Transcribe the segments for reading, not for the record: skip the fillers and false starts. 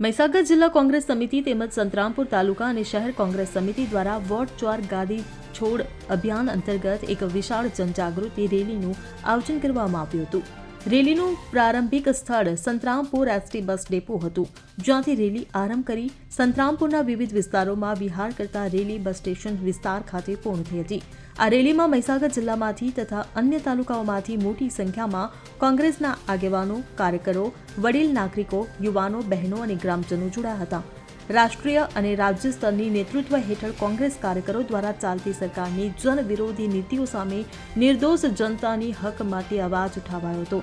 મહીસાગર જિલ્લા કોંગ્રેસ સમિતિ તેમજ સંતરામપુર તાલુકા અને શહેર કોંગ્રેસ સમિતિ દ્વારા વોટ ચોર ગાદી છોડ અભિયાન અંતર્ગત એક વિશાળ જનજાગૃતિ રેલીનું આયોજન કરવામાં આવ્યું હતું. રેલીનું પ્રારંભિક સ્થળ સંતરામપુર એસટી બસ ડેપો હતું, જ્યાંથી રેલી આરંભ કરી સંતરામપુરના વિવિધ વિસ્તારોમાં વિહાર કરતા રેલી બસ સ્ટેશન વિસ્તાર ખાતે પૂર્ણ થઈ હતી. આ રેલીમાં મહીસાગર જિલ્લામાંથી તથા અન્ય તાલુકાઓમાંથી મોટી સંખ્યામાં કોંગ્રેસના આગેવાનો, કાર્યકરો, વડીલ નાગરિકો, યુવાનો, બહેનો અને ગ્રામજનો જોડાયા હતા. રાષ્ટ્રીય અને રાજ્ય સ્તરની નેતૃત્વ હેઠળ કોંગ્રેસ કાર્યકરો દ્વારા ચાલતી સરકારની જન વિરોધી નીતિઓ સામે નિર્દોષ જનતાની હક માટે અવાજ ઉઠાવાયો હતો.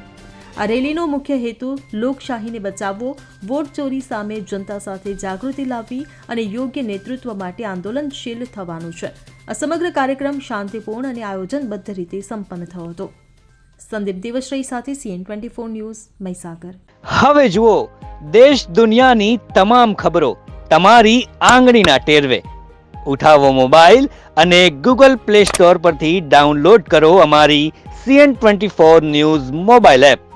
આ રેલીનો મુખ્ય હેતુ લોકશાહીને બચાવવો, વોટ ચોરી સામે જનતા સાથે જાગૃતિ લાવવી અને યોગ્ય નેતૃત્વ માટે આંદોલનશીલ થવાનું છે. આ સમગ્ર કાર્યક્રમ શાંતિપૂર્ણ અને આયોજનબદ્ધ રીતે સંપન્ન થયો હતો. સંદીપ દેવશ્રી સાથે CN24 ન્યૂઝ, મહીસાગર. હવે જુઓ દેશ દુનિયાની તમામ ખબરો તમારી આંગળીના ટેરવે. ઉઠાવો મોબાઈલ અને Google Play Store પરથી ડાઉનલોડ કરો અમારી CN24 ન્યૂઝ મોબાઈલ એપ.